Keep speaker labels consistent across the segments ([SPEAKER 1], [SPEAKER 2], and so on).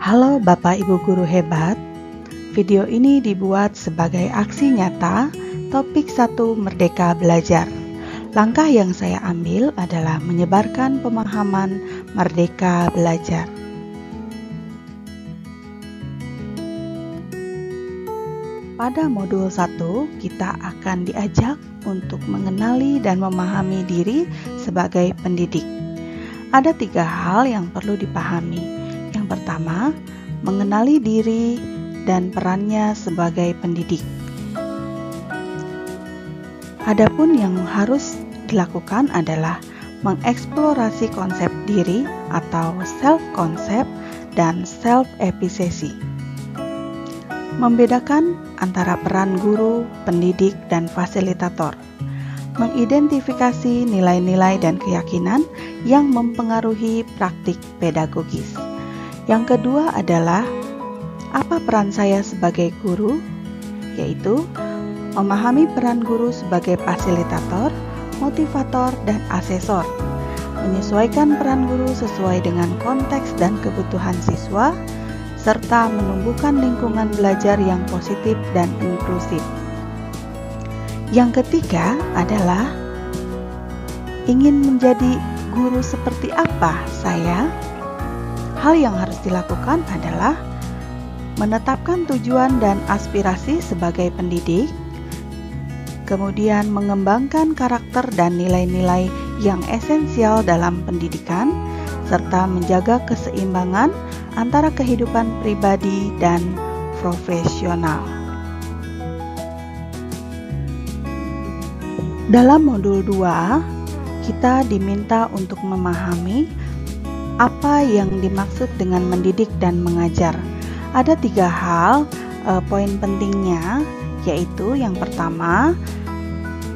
[SPEAKER 1] Halo Bapak Ibu Guru hebat, video ini dibuat sebagai aksi nyata topik 1 Merdeka Belajar. Langkah yang saya ambil adalah menyebarkan pemahaman Merdeka Belajar. Pada modul 1, kita akan diajak untuk mengenali dan memahami diri sebagai pendidik. Ada 3 hal yang perlu dipahami. Yang pertama, mengenali diri dan perannya sebagai pendidik. Adapun yang harus dilakukan adalah mengeksplorasi konsep diri atau self-concept dan self-efficacy. Membedakan antara peran guru, pendidik, dan fasilitator. Mengidentifikasi nilai-nilai dan keyakinan yang mempengaruhi praktik pedagogis. Yang kedua adalah apa peran saya sebagai guru, yaitu memahami peran guru sebagai fasilitator, motivator, dan asesor. Menyesuaikan peran guru sesuai dengan konteks dan kebutuhan siswa, serta menumbuhkan lingkungan belajar yang positif dan inklusif. Yang ketiga adalah ingin menjadi guru seperti apa saya? Hal yang harus dilakukan adalah menetapkan tujuan dan aspirasi sebagai pendidik, kemudian mengembangkan karakter dan nilai-nilai yang esensial dalam pendidikan, serta menjaga keseimbangan antara kehidupan pribadi dan profesional. Dalam modul 2, kita diminta untuk memahami apa yang dimaksud dengan mendidik dan mengajar. Ada 3 hal poin pentingnya, yaitu yang pertama,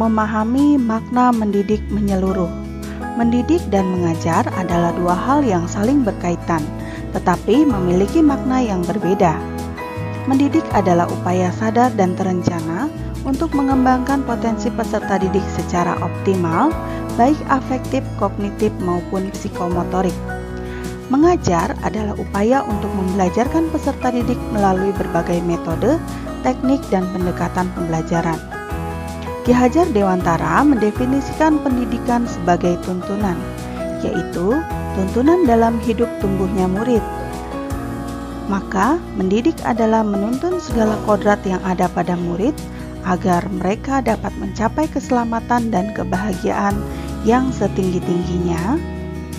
[SPEAKER 1] memahami makna mendidik menyeluruh. Mendidik dan mengajar adalah 2 hal yang saling berkaitan, tetapi memiliki makna yang berbeda. Mendidik adalah upaya sadar dan terencana untuk mengembangkan potensi peserta didik secara optimal, baik afektif, kognitif, maupun psikomotorik. Mengajar adalah upaya untuk membelajarkan peserta didik melalui berbagai metode, teknik, dan pendekatan pembelajaran. Ki Hajar Dewantara mendefinisikan pendidikan sebagai tuntunan, yaitu tuntunan dalam hidup tumbuhnya murid. Maka, mendidik adalah menuntun segala kodrat yang ada pada murid agar mereka dapat mencapai keselamatan dan kebahagiaan yang setinggi-tingginya,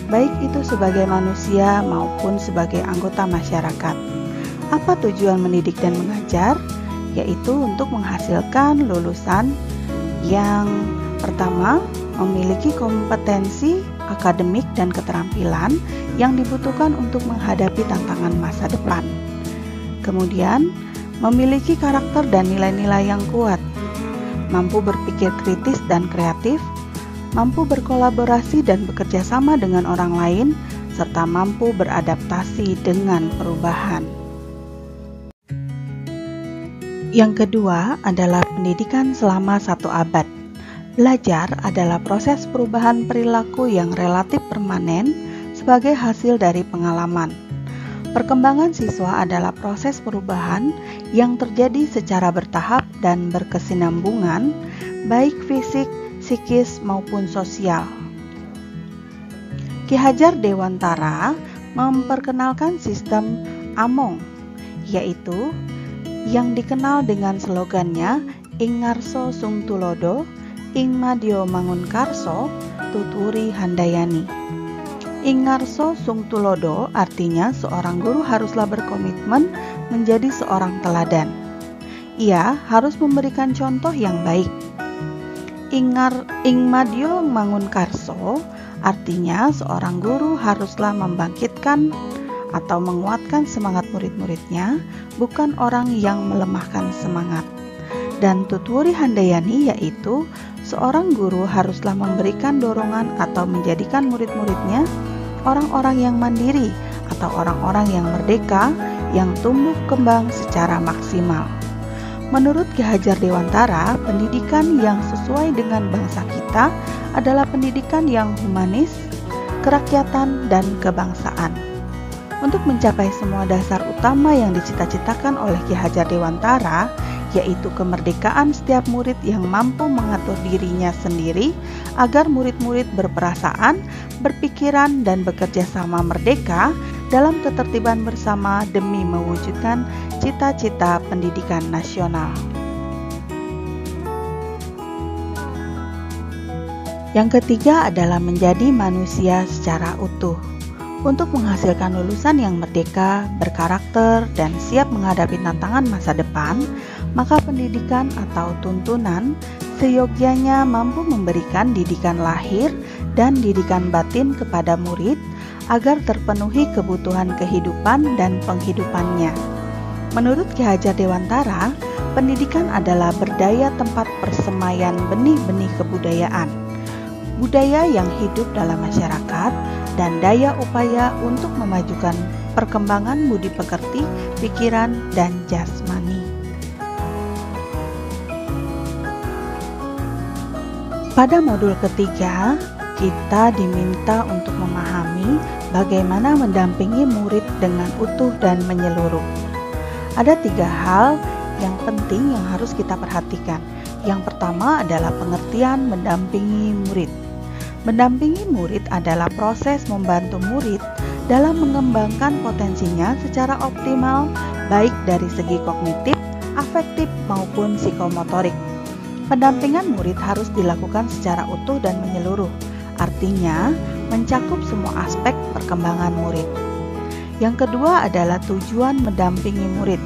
[SPEAKER 1] baik itu sebagai manusia maupun sebagai anggota masyarakat. Apa tujuan mendidik dan mengajar? Yaitu untuk menghasilkan lulusan yang pertama memiliki kompetensi akademik dan keterampilan yang dibutuhkan untuk menghadapi tantangan masa depan. Kemudian, memiliki karakter dan nilai-nilai yang kuat, mampu berpikir kritis dan kreatif, mampu berkolaborasi dan bekerja sama dengan orang lain, serta mampu beradaptasi dengan perubahan. Yang kedua adalah pendidikan selama 1 abad. Belajar adalah proses perubahan perilaku yang relatif permanen sebagai hasil dari pengalaman. Perkembangan siswa adalah proses perubahan yang terjadi secara bertahap dan berkesinambungan, baik fisik, psikis maupun sosial. Ki Hajar Dewantara memperkenalkan sistem Among, yaitu yang dikenal dengan slogannya Ing Ngarso Sung Tulodo, Ing Madya Mangunkarso, Tuturi Handayani. Ing Ngarso Sung Tulodo artinya seorang guru haruslah berkomitmen menjadi seorang teladan. Ia harus memberikan contoh yang baik. Ing Madya Mangunkarso artinya seorang guru haruslah membangkitkan atau menguatkan semangat murid-muridnya, bukan orang yang melemahkan semangat. Dan Tuturi Handayani yaitu seorang guru haruslah memberikan dorongan atau menjadikan murid-muridnya orang-orang yang mandiri atau orang-orang yang merdeka yang tumbuh kembang secara maksimal. Menurut Ki Hajar Dewantara, pendidikan yang sesuai dengan bangsa kita adalah pendidikan yang humanis, kerakyatan, dan kebangsaan. Untuk mencapai semua dasar utama yang dicita-citakan oleh Ki Hajar Dewantara, yaitu kemerdekaan setiap murid yang mampu mengatur dirinya sendiri agar murid-murid berperasaan, berpikiran, dan bekerja sama merdeka dalam ketertiban bersama demi mewujudkan cita-cita pendidikan nasional. Yang ketiga adalah menjadi manusia secara utuh. Untuk menghasilkan lulusan yang merdeka, berkarakter, dan siap menghadapi tantangan masa depan, maka pendidikan atau tuntunan seyogyanya mampu memberikan didikan lahir dan didikan batin kepada murid agar terpenuhi kebutuhan kehidupan dan penghidupannya. Menurut Ki Hajar Dewantara, pendidikan adalah berdaya tempat persemaian benih-benih kebudayaan, budaya yang hidup dalam masyarakat, dan daya upaya untuk memajukan perkembangan budi pekerti, pikiran, dan jasmani. Pada modul ketiga, kita diminta untuk memahami bagaimana mendampingi murid dengan utuh dan menyeluruh. Ada 3 hal yang penting yang harus kita perhatikan. Yang pertama adalah pengertian mendampingi murid. Mendampingi murid adalah proses membantu murid dalam mengembangkan potensinya secara optimal, baik dari segi kognitif, afektif, maupun psikomotorik. Pendampingan murid harus dilakukan secara utuh dan menyeluruh, artinya mencakup semua aspek perkembangan murid. Yang kedua adalah tujuan mendampingi murid.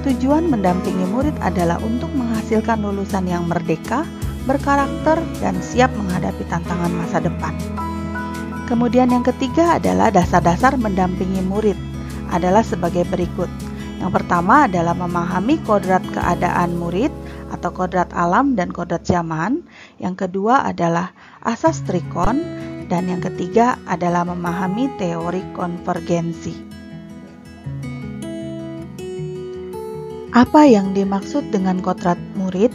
[SPEAKER 1] Tujuan mendampingi murid adalah untuk menghasilkan lulusan yang merdeka, berkarakter, dan siap menghadapi tantangan masa depan. Kemudian yang ketiga adalah dasar-dasar mendampingi murid adalah sebagai berikut. Yang pertama adalah memahami kodrat keadaan murid atau kodrat alam dan kodrat zaman. Yang kedua adalah asas trikon, dan yang ketiga adalah memahami teori konvergensi. Apa yang dimaksud dengan kodrat murid?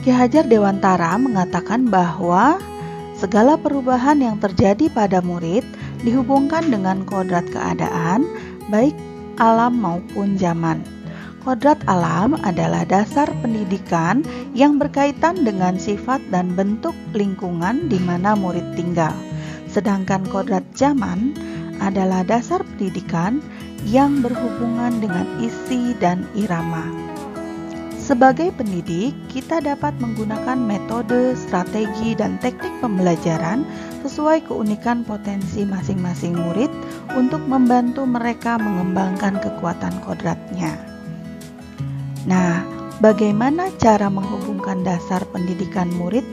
[SPEAKER 1] Ki Hajar Dewantara mengatakan bahwa segala perubahan yang terjadi pada murid dihubungkan dengan kodrat keadaan, baik alam maupun zaman. Kodrat alam adalah dasar pendidikan yang berkaitan dengan sifat dan bentuk lingkungan di mana murid tinggal. Sedangkan kodrat zaman adalah dasar pendidikan yang berhubungan dengan isi dan irama. Sebagai pendidik, kita dapat menggunakan metode, strategi, dan teknik pembelajaran sesuai keunikan potensi masing-masing murid untuk membantu mereka mengembangkan kekuatan kodratnya. Nah, bagaimana cara menghubungkan dasar pendidikan murid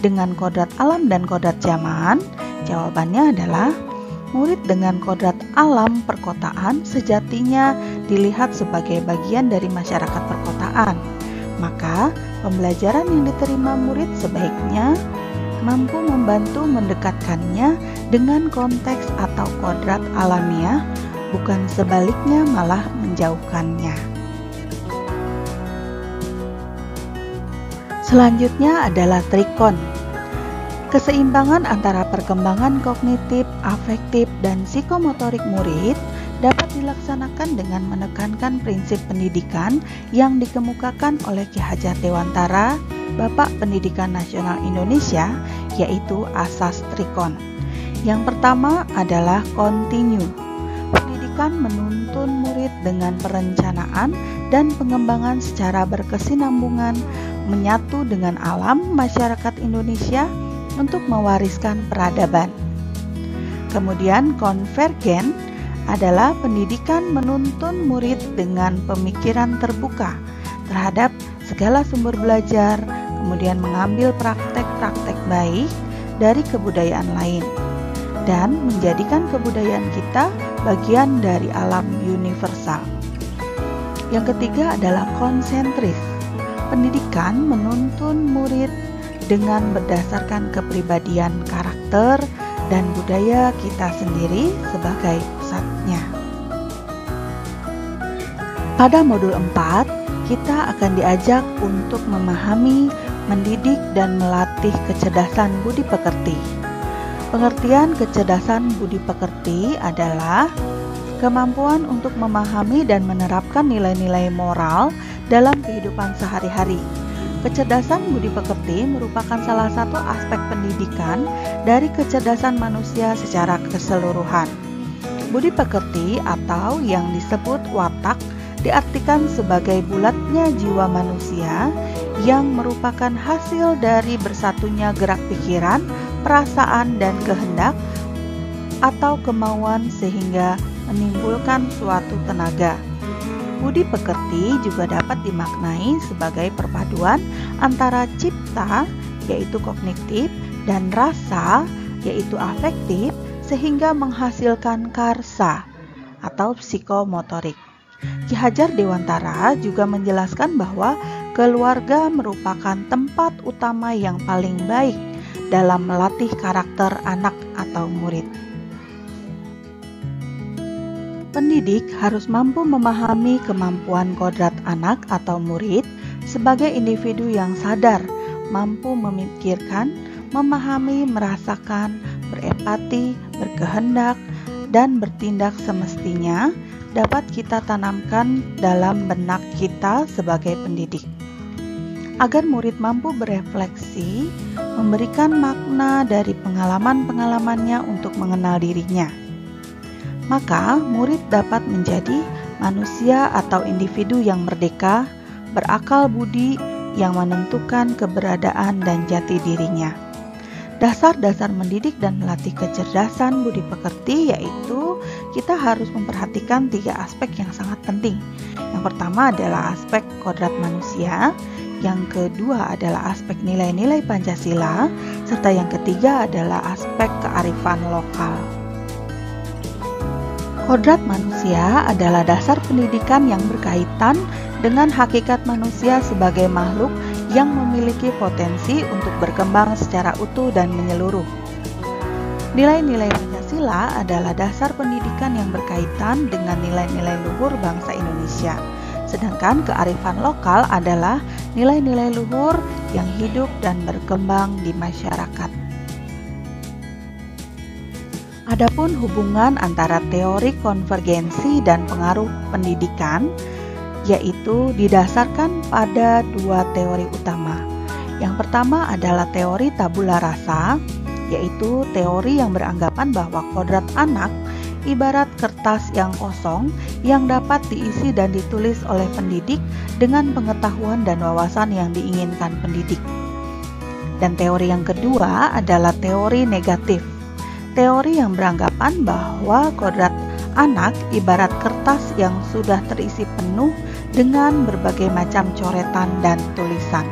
[SPEAKER 1] dengan kodrat alam dan kodrat zaman? Jawabannya adalah murid dengan kodrat alam perkotaan sejatinya dilihat sebagai bagian dari masyarakat perkotaan. Maka, pembelajaran yang diterima murid sebaiknya mampu membantu mendekatkannya dengan konteks atau kodrat alamiah, bukan sebaliknya malah menjauhkannya. Selanjutnya adalah trikon. Keseimbangan antara perkembangan kognitif, afektif, dan psikomotorik murid dapat dilaksanakan dengan menekankan prinsip pendidikan yang dikemukakan oleh Ki Hajar Dewantara, Bapak Pendidikan Nasional Indonesia, yaitu asas trikon. Yang pertama adalah continue. Pendidikan menuntun murid dengan perencanaan dan pengembangan secara berkesinambungan, menyatu dengan alam masyarakat Indonesia untuk mewariskan peradaban. Kemudian konvergen adalah pendidikan menuntun murid dengan pemikiran terbuka terhadap segala sumber belajar, kemudian mengambil praktek-praktek baik dari kebudayaan lain, dan menjadikan kebudayaan kita bagian dari alam universal. Yang ketiga adalah konsentris. Pendidikan menuntun murid dengan berdasarkan kepribadian, karakter, dan budaya kita sendiri sebagai pusatnya. Pada modul 4, kita akan diajak untuk memahami, mendidik, dan melatih kecerdasan budi pekerti. Pengertian kecerdasan budi pekerti adalah kemampuan untuk memahami dan menerapkan nilai-nilai moral dalam kehidupan sehari-hari. Kecerdasan budi pekerti merupakan salah satu aspek pendidikan dari kecerdasan manusia secara keseluruhan. Budi pekerti atau yang disebut watak diartikan sebagai bulatnya jiwa manusia yang merupakan hasil dari bersatunya gerak pikiran, perasaan, dan kehendak atau kemauan sehingga menimbulkan suatu tenaga. Budi pekerti juga dapat dimaknai sebagai perpaduan antara cipta, yaitu kognitif, dan rasa, yaitu afektif, sehingga menghasilkan karsa atau psikomotorik. Ki Hajar Dewantara juga menjelaskan bahwa keluarga merupakan tempat utama yang paling baik dalam melatih karakter anak atau murid. Pendidik harus mampu memahami kemampuan kodrat anak atau murid sebagai individu yang sadar, mampu memikirkan, memahami, merasakan, berempati, berkehendak, dan bertindak semestinya dapat kita tanamkan dalam benak kita sebagai pendidik. Agar murid mampu berefleksi, memberikan makna dari pengalaman-pengalamannya untuk mengenal dirinya. Maka murid dapat menjadi manusia atau individu yang merdeka, berakal budi yang menentukan keberadaan dan jati dirinya. Dasar-dasar mendidik dan melatih kecerdasan budi pekerti yaitu kita harus memperhatikan 3 aspek yang sangat penting. Yang pertama adalah aspek kodrat manusia, yang kedua adalah aspek nilai-nilai Pancasila, serta yang ketiga adalah aspek kearifan lokal. Kodrat manusia adalah dasar pendidikan yang berkaitan dengan hakikat manusia sebagai makhluk yang memiliki potensi untuk berkembang secara utuh dan menyeluruh. Nilai-nilai Pancasila adalah dasar pendidikan yang berkaitan dengan nilai-nilai luhur bangsa Indonesia. Sedangkan kearifan lokal adalah nilai-nilai luhur yang hidup dan berkembang di masyarakat. Adapun hubungan antara teori konvergensi dan pengaruh pendidikan yaitu didasarkan pada 2 teori utama. Yang pertama adalah teori tabula rasa, yaitu teori yang beranggapan bahwa kodrat anak ibarat kertas yang kosong yang dapat diisi dan ditulis oleh pendidik dengan pengetahuan dan wawasan yang diinginkan pendidik. Dan teori yang kedua adalah teori negatif. Teori yang beranggapan bahwa kodrat anak ibarat kertas yang sudah terisi penuh dengan berbagai macam coretan dan tulisan.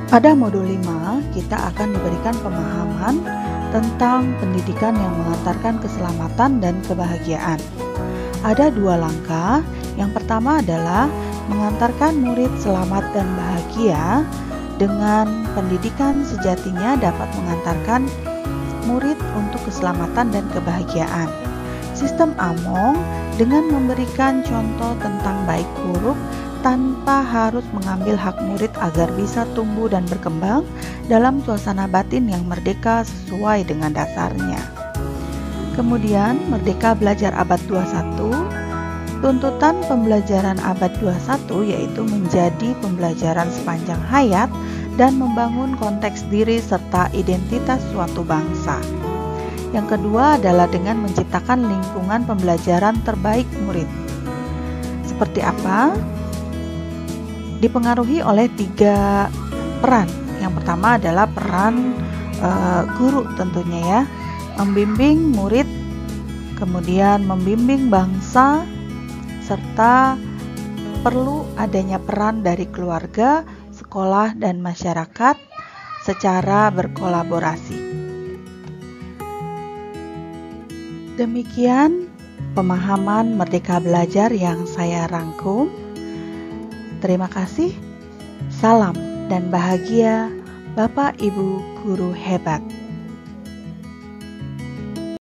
[SPEAKER 1] Pada modul 5, kita akan diberikan pemahaman tentang pendidikan yang mengantarkan keselamatan dan kebahagiaan. Ada 2 langkah. Yang pertama adalah mengantarkan murid selamat dan bahagia dengan pendidikan sejatinya dapat mengantarkan murid untuk keselamatan dan kebahagiaan. Sistem Among dengan memberikan contoh tentang baik buruk tanpa harus mengambil hak murid agar bisa tumbuh dan berkembang dalam suasana batin yang merdeka sesuai dengan dasarnya. Kemudian, Merdeka Belajar Abad 21, tuntutan pembelajaran abad 21 yaitu menjadi pembelajaran sepanjang hayat dan membangun konteks diri serta identitas suatu bangsa. Yang kedua adalah dengan menciptakan lingkungan pembelajaran terbaik murid. Seperti apa? Dipengaruhi oleh 3 peran. Yang pertama adalah peran guru tentunya ya, membimbing murid, kemudian membimbing bangsa, serta perlu adanya peran dari keluarga, sekolah, dan masyarakat secara berkolaborasi. Demikian pemahaman Merdeka Belajar yang saya rangkum. Terima kasih. Salam dan bahagia Bapak Ibu guru hebat.